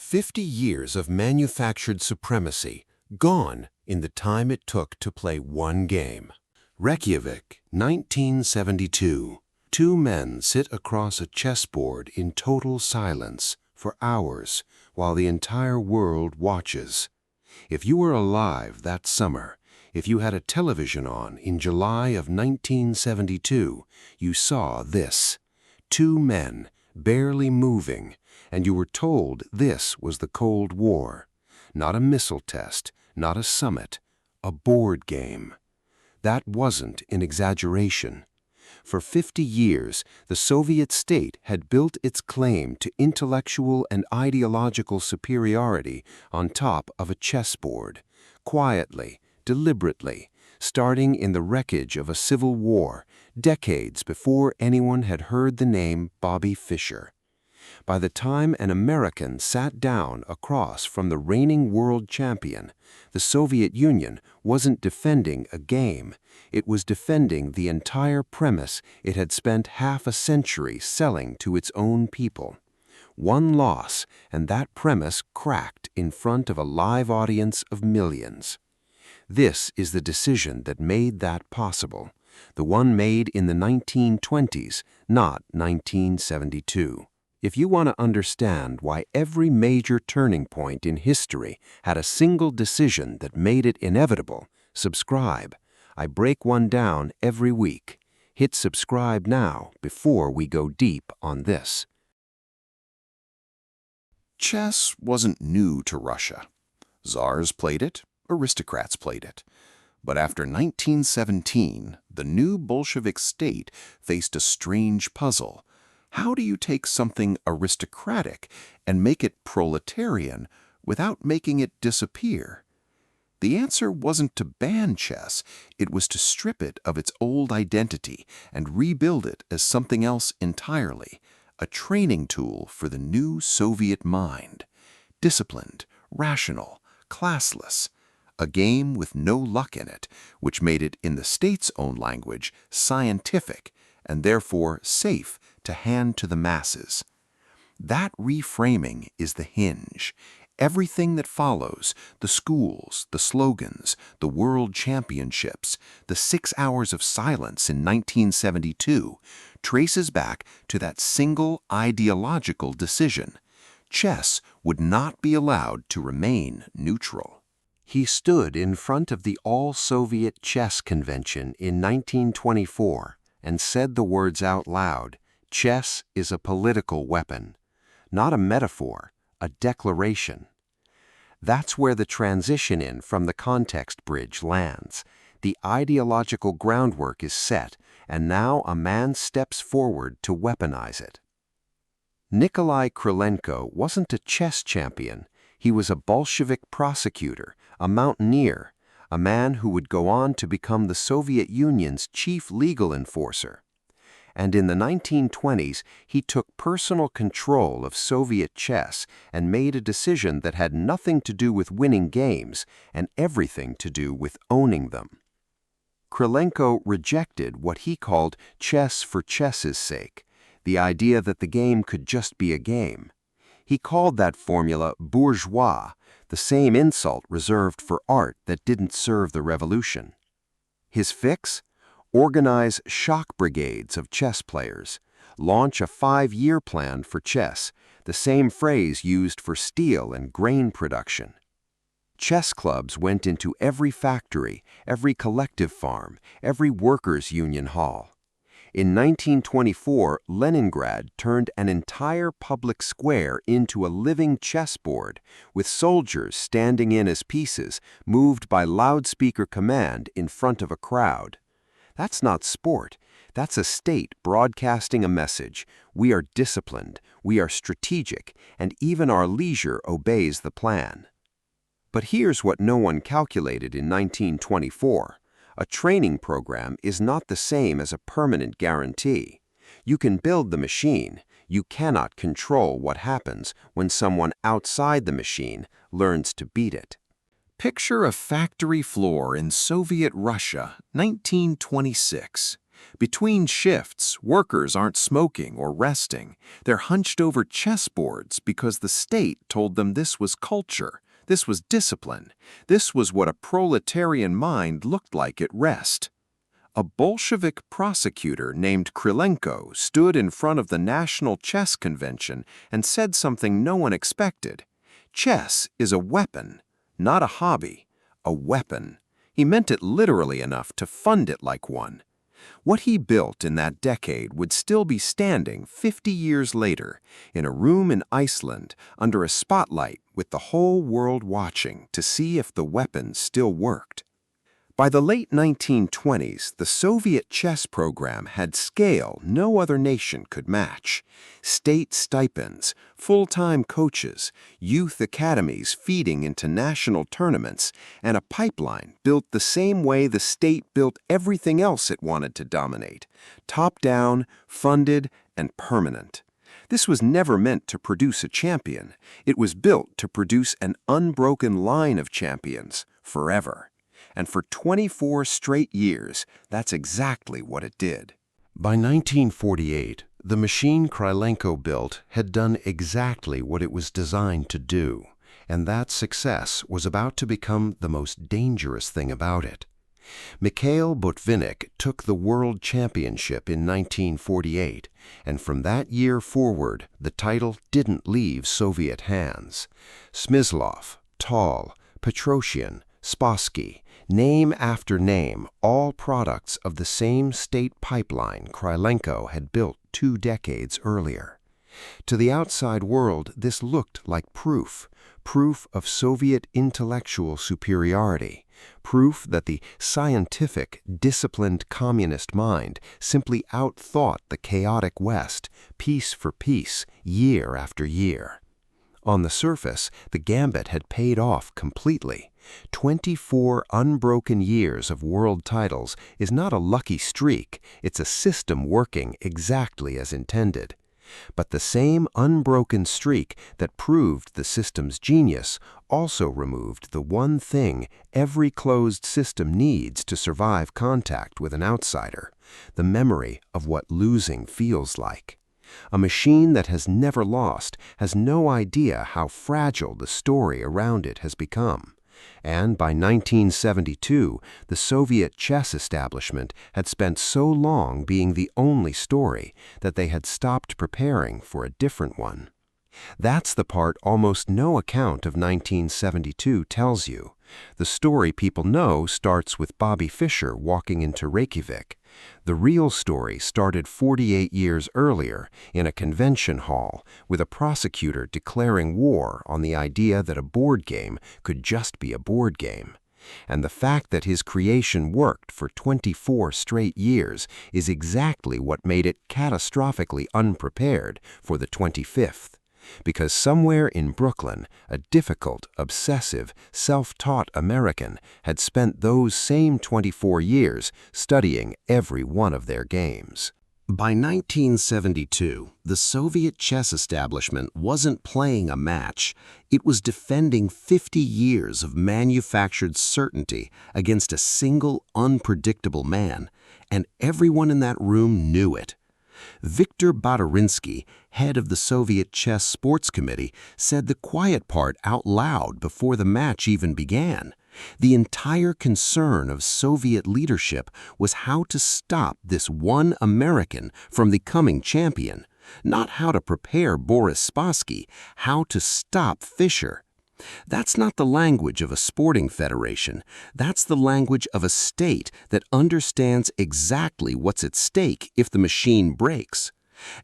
50 years of manufactured supremacy gone in the time it took to play one game. Reykjavik, 1972. Two men sit across a chessboard in total silence for hours while the entire world watches. If you were alive that summer, if you had a television on in July of 1972, you saw this. Two men, barely moving, and you were told this was the Cold War. Not a missile test, not a summit, a board game. That wasn't an exaggeration. For 50 years, the Soviet state had built its claim to intellectual and ideological superiority on top of a chessboard, quietly, deliberately, starting in the wreckage of a civil war, decades before anyone had heard the name Bobby Fischer. By the time an American sat down across from the reigning world champion, the Soviet Union wasn't defending a game. It was defending the entire premise it had spent half a century selling to its own people. One loss, and that premise cracked in front of a live audience of millions. This is the decision that made that possible, the one made in the 1920s, not 1972. If you want to understand why every major turning point in history had a single decision that made it inevitable, subscribe. I break one down every week. Hit subscribe now before we go deep on this. Chess wasn't new to Russia. Tsars played it, aristocrats played it. But after 1917, the new Bolshevik state faced a strange puzzle. How do you take something aristocratic and make it proletarian without making it disappear? The answer wasn't to ban chess, it was to strip it of its old identity and rebuild it as something else entirely, a training tool for the new Soviet mind. Disciplined, rational, classless. A game with no luck in it, which made it, in the state's own language, scientific, and therefore safe to hand to the masses. That reframing is the hinge. Everything that follows, the schools, the slogans, the world championships, the 6 hours of silence in 1972, traces back to that single ideological decision. Chess would not be allowed to remain neutral. He stood in front of the All-Soviet Chess Convention in 1924 and said the words out loud, "Chess is a political weapon," not a metaphor, a declaration. That's where the transition in from the context bridge lands. The ideological groundwork is set, and now a man steps forward to weaponize it. Nikolai Krylenko wasn't a chess champion. He was a Bolshevik prosecutor, a mountaineer, a man who would go on to become the Soviet Union's chief legal enforcer. And in the 1920s, he took personal control of Soviet chess and made a decision that had nothing to do with winning games and everything to do with owning them. Krylenko rejected what he called chess for chess's sake, the idea that the game could just be a game. He called that formula bourgeois, the same insult reserved for art that didn't serve the revolution. His fix? Organize shock brigades of chess players. Launch a 5-year plan for chess, the same phrase used for steel and grain production. Chess clubs went into every factory, every collective farm, every workers' union hall. In 1924, Leningrad turned an entire public square into a living chessboard, with soldiers standing in as pieces, moved by loudspeaker command in front of a crowd. That's not sport. That's a state broadcasting a message. We are disciplined, we are strategic, and even our leisure obeys the plan. But here's what no one calculated in 1924. A training program is not the same as a permanent guarantee. You can build the machine. You cannot control what happens when someone outside the machine learns to beat it. Picture a factory floor in Soviet Russia, 1926. Between shifts, workers aren't smoking or resting. They're hunched over chessboards because the state told them this was culture, this was discipline, this was what a proletarian mind looked like at rest. A Bolshevik prosecutor named Krylenko stood in front of the National Chess Convention and said something no one expected. Chess is a weapon, not a hobby, a weapon. He meant it literally enough to fund it like one. What he built in that decade would still be standing 50 years later in a room in Iceland under a spotlight with the whole world watching to see if the weapon still worked. By the late 1920s, the Soviet chess program had scale no other nation could match. State stipends, full-time coaches, youth academies feeding into national tournaments, and a pipeline built the same way the state built everything else it wanted to dominate: top-down, funded, and permanent. This was never meant to produce a champion. It was built to produce an unbroken line of champions, forever. And for 24 straight years, that's exactly what it did. By 1948, the machine Krylenko built had done exactly what it was designed to do, and that success was about to become the most dangerous thing about it. Mikhail Botvinnik took the world championship in 1948, and from that year forward, the title didn't leave Soviet hands. Smyslov, Tal, Petrosyan, Spassky, name after name, all products of the same state pipeline Krylenko had built 2 decades earlier. To the outside world, this looked like proof of Soviet intellectual superiority, proof that the scientific, disciplined communist mind simply outthought the chaotic West, piece for piece, year after year. On the surface, the gambit had paid off completely. 24 unbroken years of world titles is not a lucky streak, it's a system working exactly as intended. But the same unbroken streak that proved the system's genius also removed the one thing every closed system needs to survive contact with an outsider: the memory of what losing feels like. A machine that has never lost has no idea how fragile the story around it has become. And by 1972, the Soviet chess establishment had spent so long being the only story that they had stopped preparing for a different one. That's the part almost no account of 1972 tells you. The story people know starts with Bobby Fischer walking into Reykjavik. The real story started 48 years earlier in a convention hall with a prosecutor declaring war on the idea that a board game could just be a board game. And the fact that his creation worked for 24 straight years is exactly what made it catastrophically unprepared for the 25th. Because somewhere in Brooklyn, a difficult, obsessive, self-taught American had spent those same 24 years studying every one of their games. By 1972, the Soviet chess establishment wasn't playing a match. It was defending 50 years of manufactured certainty against a single, unpredictable man, and everyone in that room knew it. Viktor Batyrinsky, head of the Soviet Chess Sports Committee, said the quiet part out loud before the match even began. The entire concern of Soviet leadership was how to stop this one American from becoming champion, not how to prepare Boris Spassky, how to stop Fischer. That's not the language of a sporting federation. That's the language of a state that understands exactly what's at stake if the machine breaks.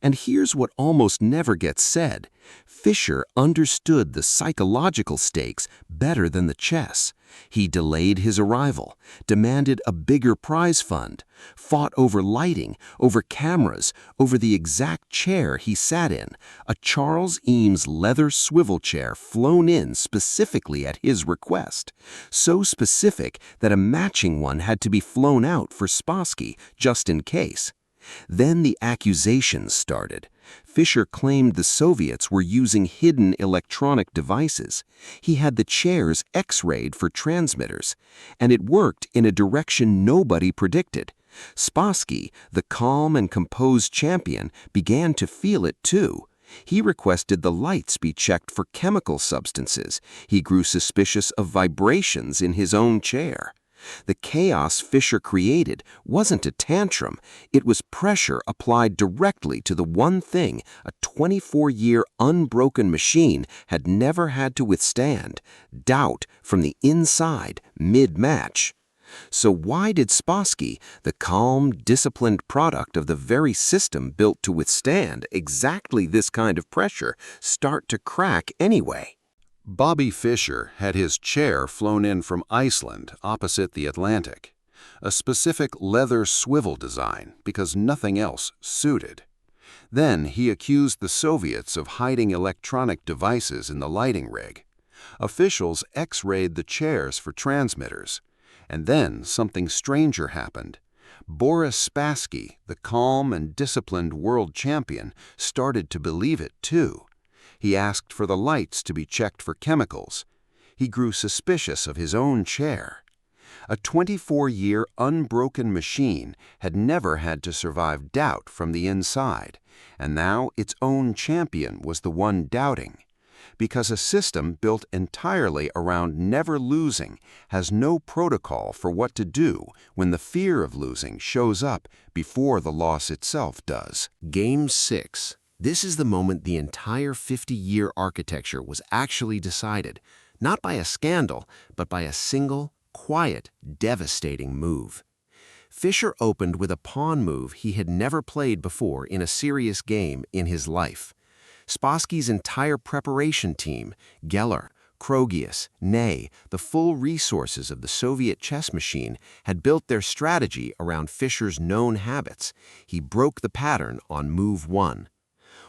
And here's what almost never gets said. Fischer understood the psychological stakes better than the chess. He delayed his arrival, demanded a bigger prize fund, fought over lighting, over cameras, over the exact chair he sat in, a Charles Eames leather swivel chair flown in specifically at his request, so specific that a matching one had to be flown out for Spassky just in case. Then the accusations started. Fischer claimed the Soviets were using hidden electronic devices. He had the chairs X-rayed for transmitters, and it worked in a direction nobody predicted. Spassky, the calm and composed champion, began to feel it too. He requested the lights be checked for chemical substances. He grew suspicious of vibrations in his own chair. The chaos Fischer created wasn't a tantrum. It was pressure applied directly to the one thing a 24-year unbroken machine had never had to withstand: doubt from the inside mid-match. So why did Spassky, the calm, disciplined product of the very system built to withstand exactly this kind of pressure, start to crack anyway? Bobby Fischer had his chair flown in from Iceland opposite the Atlantic, a specific leather swivel design because nothing else suited. Then he accused the Soviets of hiding electronic devices in the lighting rig. Officials X-rayed the chairs for transmitters. And then something stranger happened. Boris Spassky, the calm and disciplined world champion, started to believe it too. He asked for the lights to be checked for chemicals. He grew suspicious of his own chair. A 24-year unbroken machine had never had to survive doubt from the inside, and now its own champion was the one doubting. Because a system built entirely around never losing has no protocol for what to do when the fear of losing shows up before the loss itself does. Game 6. This is the moment the entire 50-year architecture was actually decided, not by a scandal, but by a single, quiet, devastating move. Fischer opened with a pawn move he had never played before in a serious game in his life. Spassky's entire preparation team, Geller, Krogius, Ney, the full resources of the Soviet chess machine, had built their strategy around Fischer's known habits. He broke the pattern on move 1.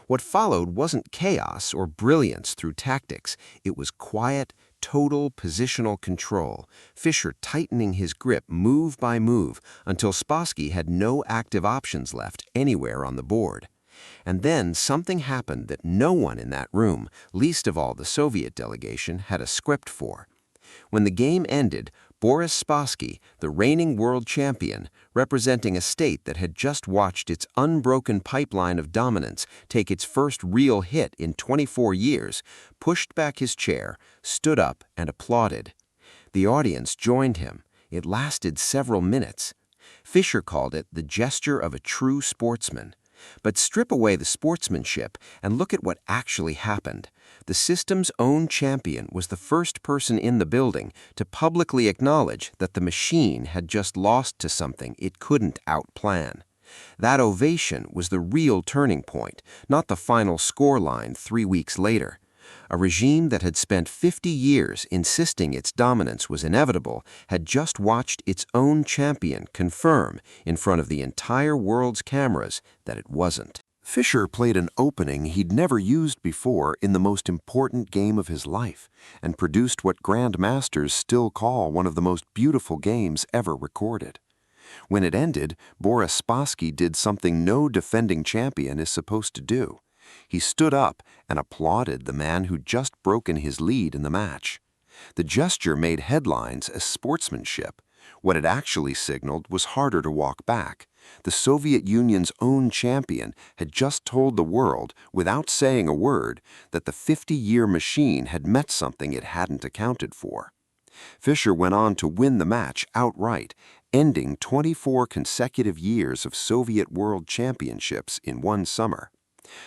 What followed wasn't chaos or brilliance through tactics. It was quiet, total positional control, Fischer tightening his grip move by move until Spassky had no active options left anywhere on the board. And then something happened that no one in that room, least of all the Soviet delegation, had a script for. When the game ended, Boris Spassky, the reigning world champion, representing a state that had just watched its unbroken pipeline of dominance take its first real hit in 24 years, pushed back his chair, stood up, and applauded. The audience joined him. It lasted several minutes. Fischer called it the gesture of a true sportsman. But strip away the sportsmanship and look at what actually happened. The system's own champion was the first person in the building to publicly acknowledge that the machine had just lost to something it couldn't outplan. That ovation was the real turning point, not the final scoreline 3 weeks later. A regime that had spent 50 years insisting its dominance was inevitable had just watched its own champion confirm in front of the entire world's cameras that it wasn't. Fischer played an opening he'd never used before in the most important game of his life and produced what grandmasters still call one of the most beautiful games ever recorded. When it ended, Boris Spassky did something no defending champion is supposed to do. He stood up and applauded the man who'd just broken his lead in the match. The gesture made headlines as sportsmanship. What it actually signaled was harder to walk back. The Soviet Union's own champion had just told the world, without saying a word, that the 50-year machine had met something it hadn't accounted for. Fischer went on to win the match outright, ending 24 consecutive years of Soviet World Championships in one summer.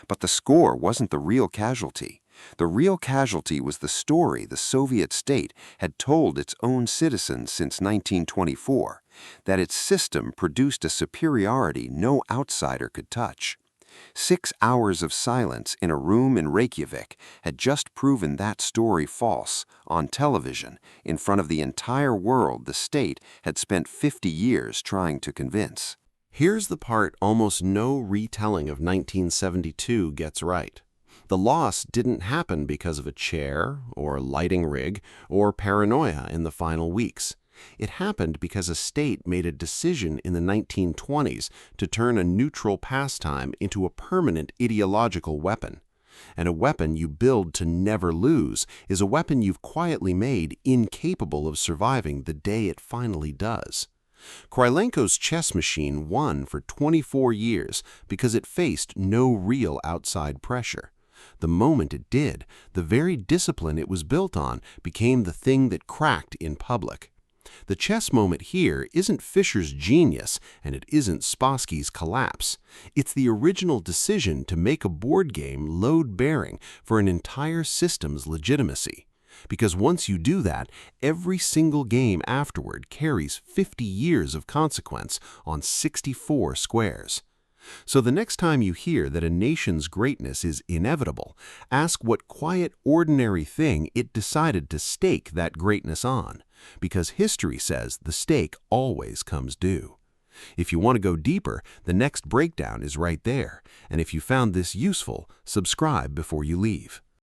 But the score wasn't the real casualty. The real casualty was the story the Soviet state had told its own citizens since 1924, that its system produced a superiority no outsider could touch. 6 hours of silence in a room in Reykjavik had just proven that story false on television in front of the entire world the state had spent 50 years trying to convince. Here's the part almost no retelling of 1972 gets right. The loss didn't happen because of a chair, or lighting rig, or paranoia in the final weeks. It happened because a state made a decision in the 1920s to turn a neutral pastime into a permanent ideological weapon. And a weapon you build to never lose is a weapon you've quietly made incapable of surviving the day it finally does. Krylenko's chess machine won for 24 years because it faced no real outside pressure. The moment it did, the very discipline it was built on became the thing that cracked in public. The chess moment here isn't Fischer's genius, and it isn't Spassky's collapse. It's the original decision to make a board game load-bearing for an entire system's legitimacy. Because once you do that, every single game afterward carries 50 years of consequence on 64 squares. So the next time you hear that a nation's greatness is inevitable, ask what quiet, ordinary thing it decided to stake that greatness on, because history says the stake always comes due. If you want to go deeper, the next breakdown is right there, and if you found this useful, subscribe before you leave.